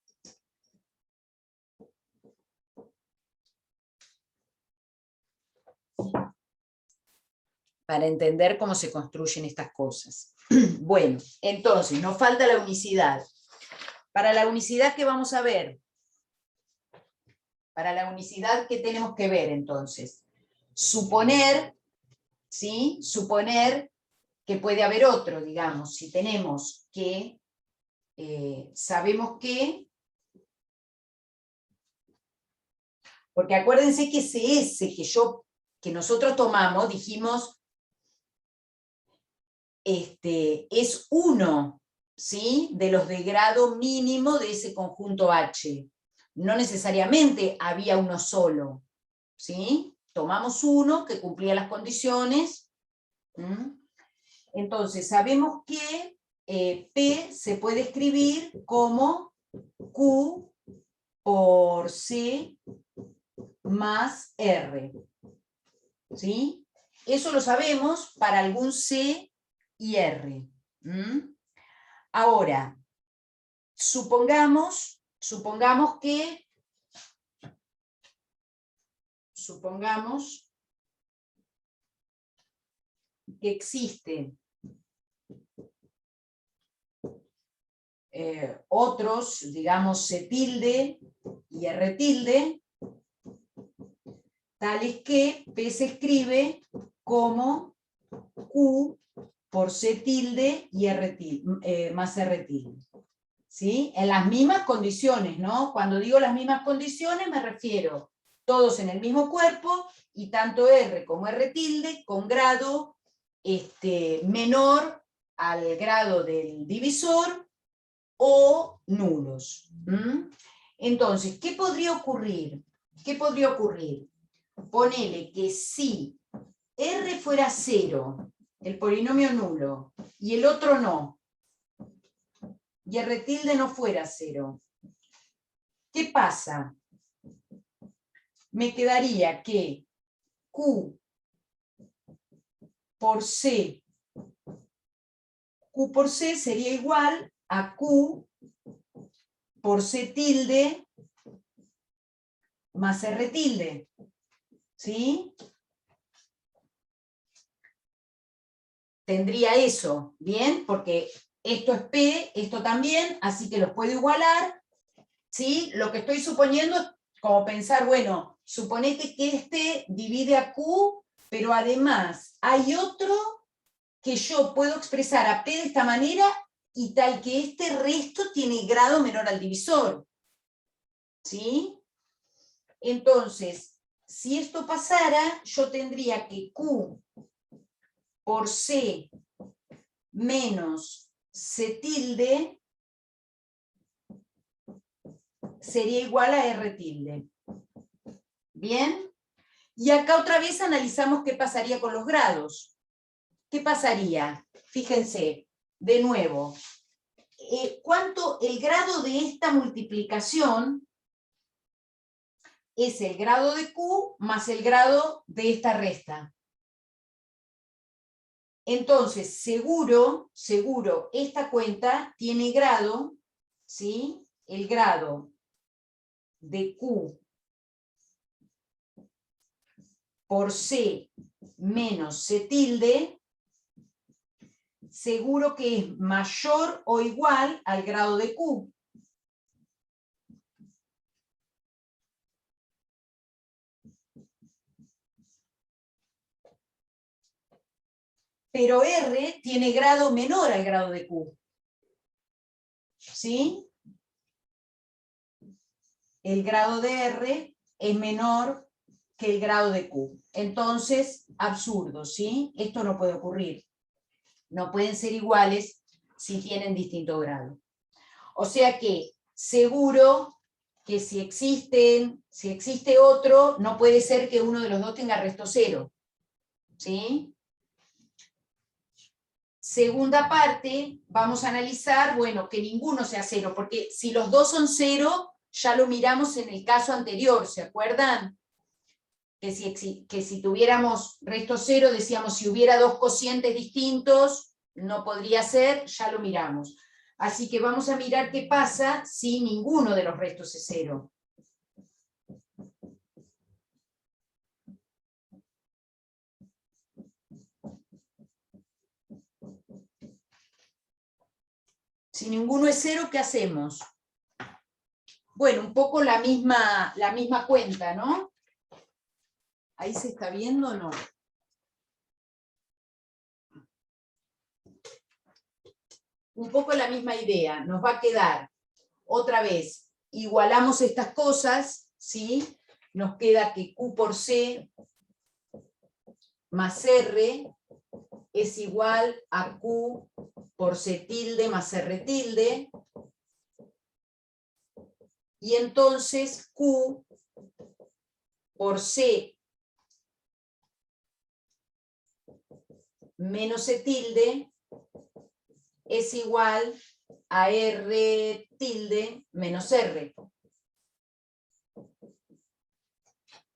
[SPEAKER 1] Para entender cómo se construyen estas cosas. Bueno, entonces, nos falta la unicidad. Para la unicidad, ¿qué vamos a ver? Para la unicidad, ¿qué tenemos que ver entonces? Suponer, ¿sí? Suponer que puede haber otro, digamos, si tenemos que, sabemos que, porque acuérdense que ese S que nosotros tomamos, dijimos, es uno, ¿sí? De los de grado mínimo de ese conjunto H. No necesariamente había uno solo, ¿sí? Tomamos uno que cumplía las condiciones. Entonces, sabemos que P se puede escribir como Q por C más R, ¿sí? Eso lo sabemos para algún C y R. Ahora, supongamos que existen otros, digamos, C tilde y R tilde, tales que P se escribe como Q por C tilde y R tilde, más R tilde. ¿Sí? En las mismas condiciones, ¿no? Cuando digo las mismas condiciones me refiero todos en el mismo cuerpo y tanto R como R tilde con grado menor al grado del divisor o nulos. Entonces, ¿qué podría ocurrir? ¿Qué podría ocurrir? Ponele que si R fuera 0, el polinomio nulo, y el otro no, y R tilde no fuera 0, ¿qué pasa? Me quedaría que Q por C sería igual a Q por C tilde más R tilde, ¿sí? Tendría eso, ¿bien? Porque esto es P, esto también, así que los puedo igualar, ¿sí? Lo que estoy suponiendo es como pensar, bueno, suponete que este divide a Q, pero además hay otro que yo puedo expresar a P de esta manera y tal que este resto tiene grado menor al divisor, ¿sí? Entonces, si esto pasara, yo tendría que Q por C menos C tilde sería igual a R tilde. ¿Bien? Y acá otra vez analizamos qué pasaría con los grados. ¿Qué pasaría? Fíjense, de nuevo, ¿cuánto el grado de esta multiplicación es el grado de Q más el grado de esta resta? Entonces, seguro, esta cuenta tiene grado, ¿sí? El grado de Q por C menos C tilde, seguro que es mayor o igual al grado de Q. Pero R tiene grado menor al grado de Q. ¿Sí? El grado de R es menor que el grado de Q. Entonces, absurdo, ¿sí? Esto no puede ocurrir. No pueden ser iguales si tienen distinto grado. O sea que, seguro que si existe otro, no puede ser que uno de los dos tenga resto cero. ¿Sí? Segunda parte, vamos a analizar, bueno, que ninguno sea cero, porque si los dos son cero, ya lo miramos en el caso anterior, ¿se acuerdan? Que si tuviéramos resto cero, decíamos, si hubiera dos cocientes distintos, no podría ser, ya lo miramos. Así que vamos a mirar qué pasa si ninguno de los restos es cero. Si ninguno es cero, ¿qué hacemos? Bueno, un poco la misma cuenta, ¿no? ¿Ahí se está viendo o no? Un poco la misma idea. Nos va a quedar, otra vez, igualamos estas cosas, ¿sí? Nos queda que Q por C más R es igual a Q por C tilde más R tilde. Y entonces Q por C menos C tilde es igual a R tilde menos R.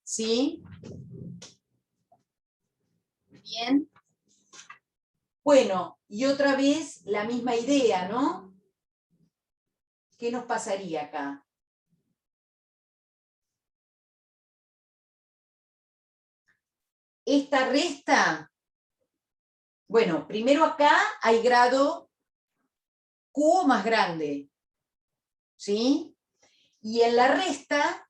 [SPEAKER 1] ¿Sí? Bien. Bueno, y otra vez la misma idea, ¿no? ¿Qué nos pasaría acá? Esta resta, bueno, primero acá hay grado Q más grande, ¿sí? Y en la resta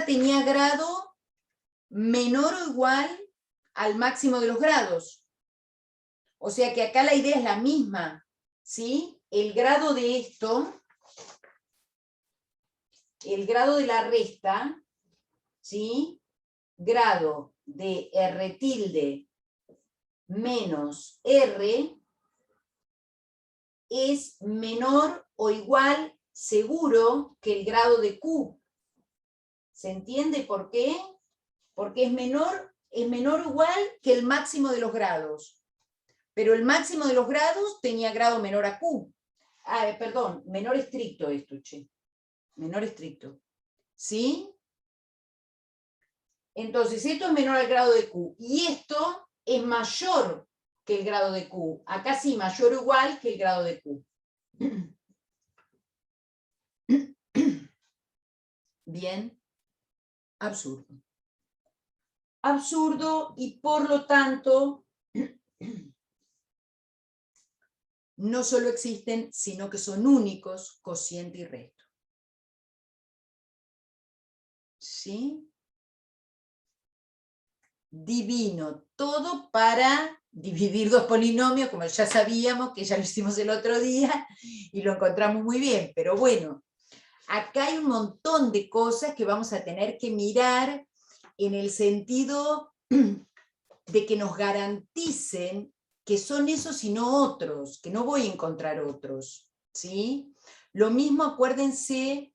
[SPEAKER 1] tenía grado menor o igual al máximo de los grados. O sea que acá la idea es la misma, ¿sí? El grado de esto, el grado de la resta, ¿sí? Grado de R tilde menos R es menor o igual seguro que el grado de Q. ¿Se entiende por qué? Porque es menor o igual que el máximo de los grados. Pero el máximo de los grados tenía grado menor a Q. Perdón, menor estricto esto, che. Menor estricto. ¿Sí? Entonces, esto es menor al grado de Q. Y esto es mayor que el grado de Q. Acá sí, mayor o igual que el grado de Q. Bien. Absurdo. Absurdo y por lo tanto no solo existen, sino que son únicos cociente y resto. ¿Sí? Divino. Todo para dividir dos polinomios, como ya sabíamos, que ya lo hicimos el otro día, y lo encontramos muy bien. Pero bueno, acá hay un montón de cosas que vamos a tener que mirar en el sentido de que nos garanticen que son esos y no otros, que no voy a encontrar otros, ¿sí? Lo mismo acuérdense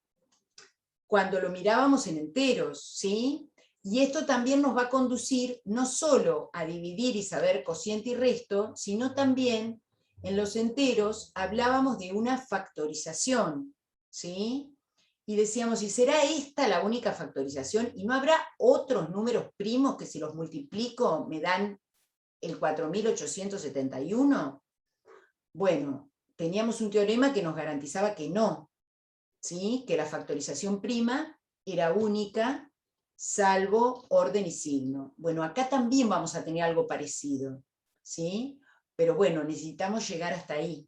[SPEAKER 1] cuando lo mirábamos en enteros, ¿sí? Y esto también nos va a conducir no solo a dividir y saber cociente y resto, sino también en los enteros hablábamos de una factorización, ¿sí? Y decíamos, ¿y será esta la única factorización? ¿Y no habrá otros números primos que si los multiplico me dan el 4871? Bueno, teníamos un teorema que nos garantizaba que no, ¿sí? Que la factorización prima era única, salvo orden y signo. Bueno, acá también vamos a tener algo parecido, ¿sí? Pero bueno, necesitamos llegar hasta ahí.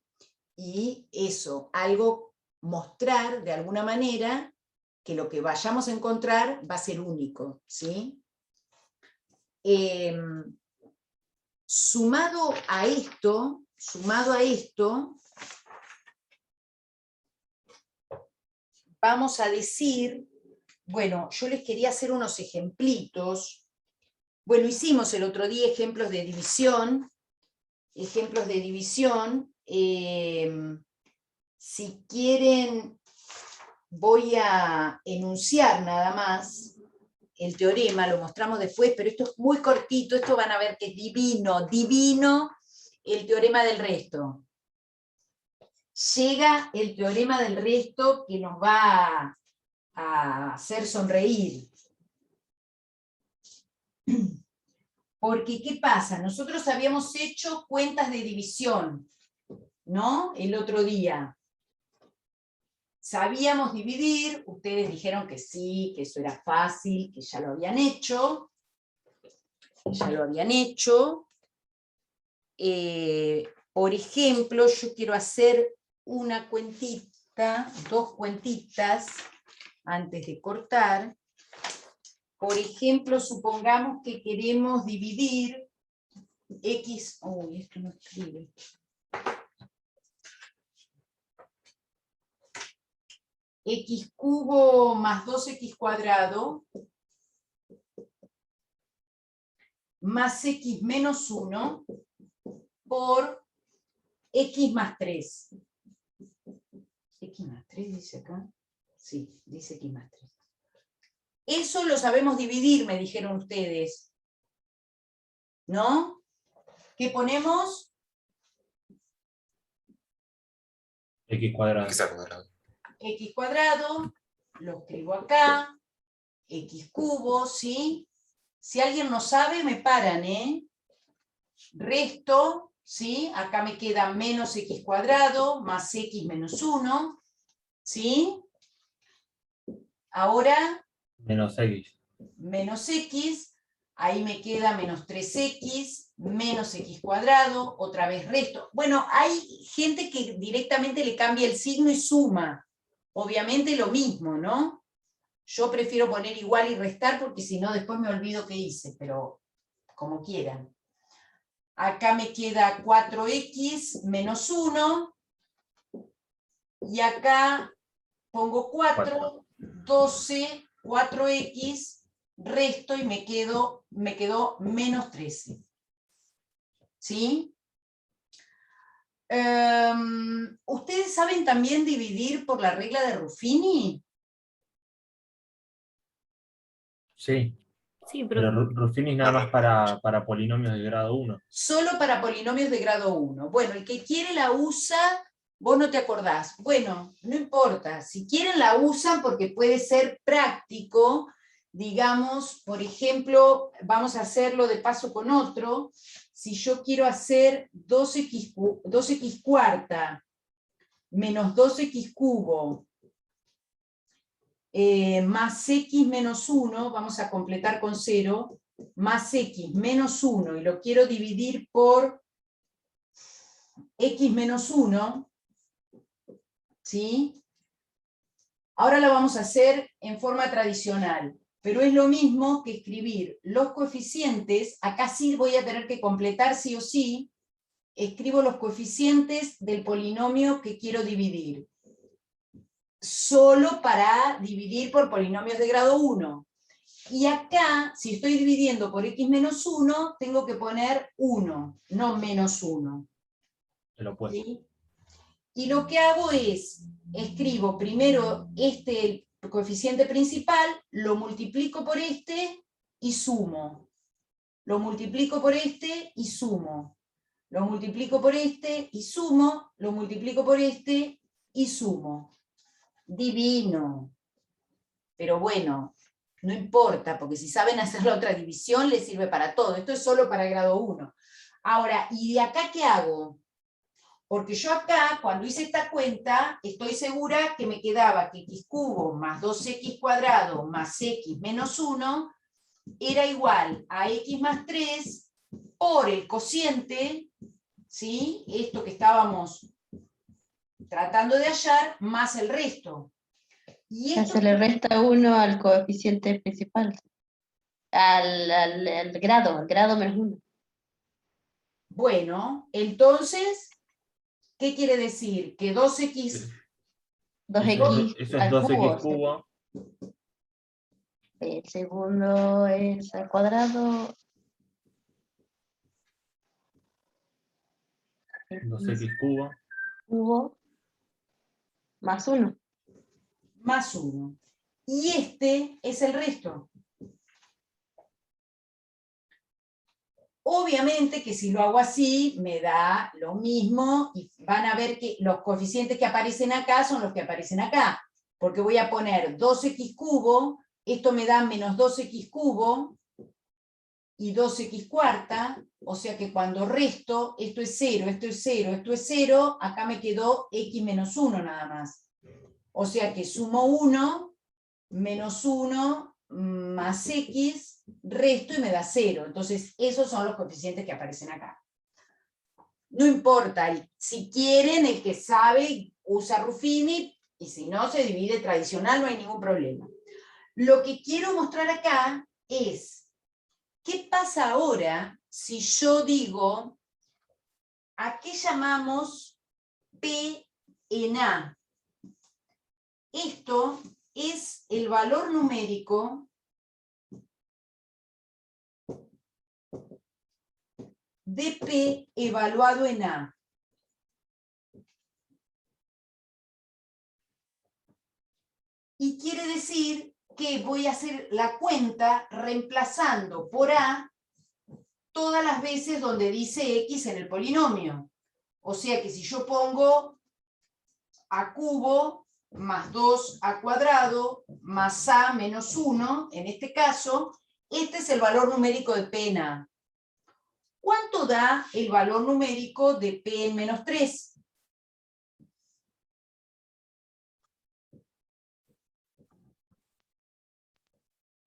[SPEAKER 1] Y eso, algo mostrar de alguna manera que lo que vayamos a encontrar va a ser único, ¿sí? Sumado a esto, vamos a decir, bueno, yo les quería hacer unos ejemplitos. Bueno, hicimos el otro día ejemplos de división. Si quieren, voy a enunciar nada más el teorema, lo mostramos después, pero esto es muy cortito, esto van a ver que es divino, divino el teorema del resto. Llega el teorema del resto que nos va a hacer sonreír. Porque, ¿qué pasa? Nosotros habíamos hecho cuentas de división, ¿no? El otro día. Sabíamos dividir, ustedes dijeron que sí, que eso era fácil, que ya lo habían hecho. Por ejemplo, yo quiero hacer una cuentita, 2 cuentitas, antes de cortar. Por ejemplo, supongamos que queremos dividir x, uy, esto no escribe. X cubo más 2x cuadrado más x menos 1 por x más 3. ¿X más 3 dice acá? Sí, dice x más 3. Eso lo sabemos dividir, me dijeron ustedes. ¿No? ¿Qué ponemos?
[SPEAKER 5] X cuadrado.
[SPEAKER 2] X al cuadrado.
[SPEAKER 1] X cuadrado, lo escribo acá, x cubo, ¿sí? Si alguien no sabe, me paran, ¿eh? Resto, ¿sí? Acá me queda menos x cuadrado más x menos 1, ¿sí? Ahora,
[SPEAKER 5] Menos X.
[SPEAKER 1] menos x, ahí me queda menos 3x, menos x cuadrado, otra vez resto. Bueno, hay gente que directamente le cambia el signo y suma. Obviamente lo mismo, ¿no? Yo prefiero poner igual y restar porque si no después me olvido qué hice, pero como quieran. Acá me queda 4x menos 1, y acá pongo 4, 12, 4x, resto y me quedó menos 13. ¿Sí? ¿Ustedes saben también dividir por la regla de Ruffini?
[SPEAKER 3] Sí,
[SPEAKER 5] Sí, pero
[SPEAKER 3] pero
[SPEAKER 5] Ruffini es nada más para polinomios de grado 1.
[SPEAKER 1] Solo para polinomios de grado 1. Bueno, el que quiere la usa, vos no te acordás. Bueno, no importa, si quieren la usan porque puede ser práctico, digamos, por ejemplo, vamos a hacerlo de paso con otro. Si yo quiero hacer 2x cuarta menos 2x cubo más x menos 1, vamos a completar con 0, más x menos 1, y lo quiero dividir por x menos 1, ¿sí? Ahora lo vamos a hacer en forma tradicional, pero es lo mismo que escribir los coeficientes. Acá sí voy a tener que completar sí o sí. Escribo los coeficientes del polinomio que quiero dividir. Solo para dividir por polinomios de grado 1. Y acá, si estoy dividiendo por x menos 1, tengo que poner 1, no menos 1.
[SPEAKER 5] El opuesto.
[SPEAKER 1] ¿Sí? Y lo que hago es, escribo primero este coeficiente principal, lo multiplico por este y sumo. Lo multiplico por este y sumo. Lo multiplico por este y sumo. Lo multiplico por este y sumo. Divino. Pero bueno, no importa, porque si saben hacer la otra división, les sirve para todo. Esto es solo para grado 1. Ahora, ¿y de acá qué hago? Porque yo acá, cuando hice esta cuenta, estoy segura que me quedaba que x cubo más 2x cuadrado más x menos 1 era igual a x más 3 por el cociente, ¿sí? Esto que estábamos tratando de hallar, más el resto. Y esto,
[SPEAKER 6] Se le resta 1 al coeficiente principal, al grado menos 1.
[SPEAKER 1] bueno, entonces, ¿qué quiere decir? Que 2x...
[SPEAKER 6] 2x
[SPEAKER 5] Eso es
[SPEAKER 6] al
[SPEAKER 5] 2x
[SPEAKER 6] cubo.
[SPEAKER 5] cubo.
[SPEAKER 6] El segundo es al cuadrado.
[SPEAKER 5] 2x cubo.
[SPEAKER 6] Cubo más 1.
[SPEAKER 1] más 1. Y este es el resto. Obviamente que si lo hago así, me da lo mismo, y van a ver que los coeficientes que aparecen acá son los que aparecen acá, porque voy a poner 2x cubo, esto me da menos 2x cubo, y 2x cuarta, o sea que cuando resto, esto es 0, esto es 0, esto es 0, acá me quedó x menos 1 nada más. O sea que sumo 1, menos 1, más x, resto y me da 0. Entonces, esos son los coeficientes que aparecen acá. No importa, si quieren, el que sabe usa Ruffini, y si no, se divide tradicional, no hay ningún problema. Lo que quiero mostrar acá es, ¿qué pasa ahora si yo digo, ¿a qué llamamos P en A? Esto es el valor numérico de P evaluado en A. Y quiere decir que voy a hacer la cuenta reemplazando por A todas las veces donde dice X en el polinomio. O sea que si yo pongo A cubo más 2A cuadrado más A menos 1, en este caso, este es el valor numérico de P en A. ¿Cuánto da el valor numérico de P en menos 3?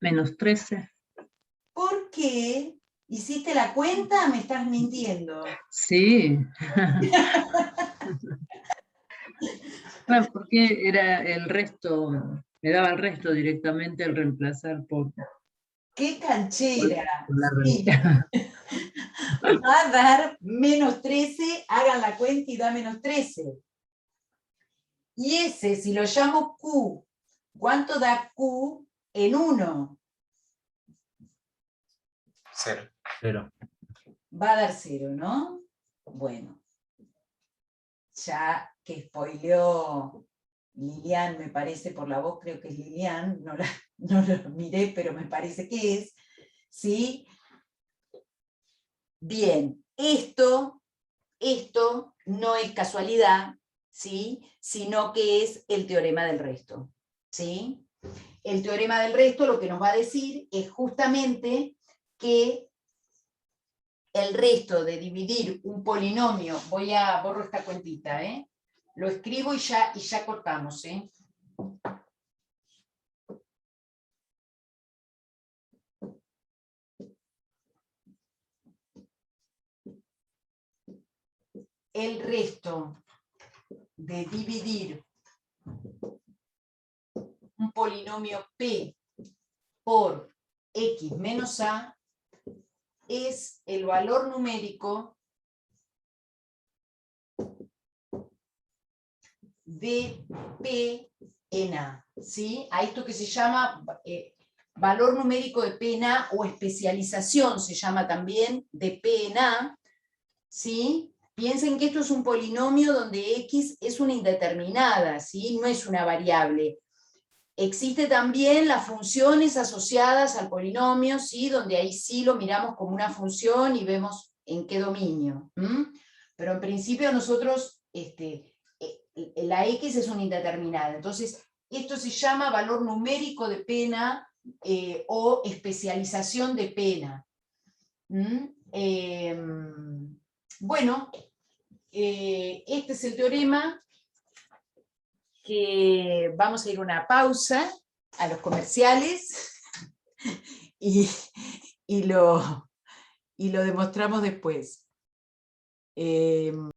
[SPEAKER 3] Menos 13.
[SPEAKER 1] ¿Por qué? ¿Hiciste la cuenta? ¿Me estás mintiendo?
[SPEAKER 3] Sí. Bueno, porque era el resto, me daba el resto directamente al reemplazar por
[SPEAKER 1] ¡Qué canchera!
[SPEAKER 3] la
[SPEAKER 1] Sí.
[SPEAKER 3] realidad.
[SPEAKER 1] Va a dar menos 13, hagan la cuenta y da menos 13. Y ese, si lo llamo Q, ¿cuánto da Q en 1?
[SPEAKER 2] 0.
[SPEAKER 5] 0.
[SPEAKER 1] Va a dar 0, ¿no? Bueno. Ya que spoileó Lilian, me parece, por la voz, creo que es Lilian, no lo miré, pero me parece que es, ¿sí? Bien, esto no es casualidad, ¿sí? Sino que es el teorema del resto, ¿sí? El teorema del resto lo que nos va a decir es justamente que el resto de dividir un polinomio, borro esta cuentita, lo escribo y ya cortamos, el resto de dividir un polinomio P por X menos A es el valor numérico de P en A, ¿sí? A esto que se llama valor numérico de P en A, o especialización se llama también, de P en A, ¿sí? Piensen que esto es un polinomio donde X es una indeterminada, ¿sí? No es una variable. Existe también las funciones asociadas al polinomio, ¿sí? Donde ahí sí lo miramos como una función y vemos en qué dominio. Pero en principio nosotros, la X es una indeterminada. Entonces, esto se llama valor numérico de pena o especialización de pena. Bueno, este es el teorema, que vamos a ir a una pausa a los comerciales y lo demostramos después.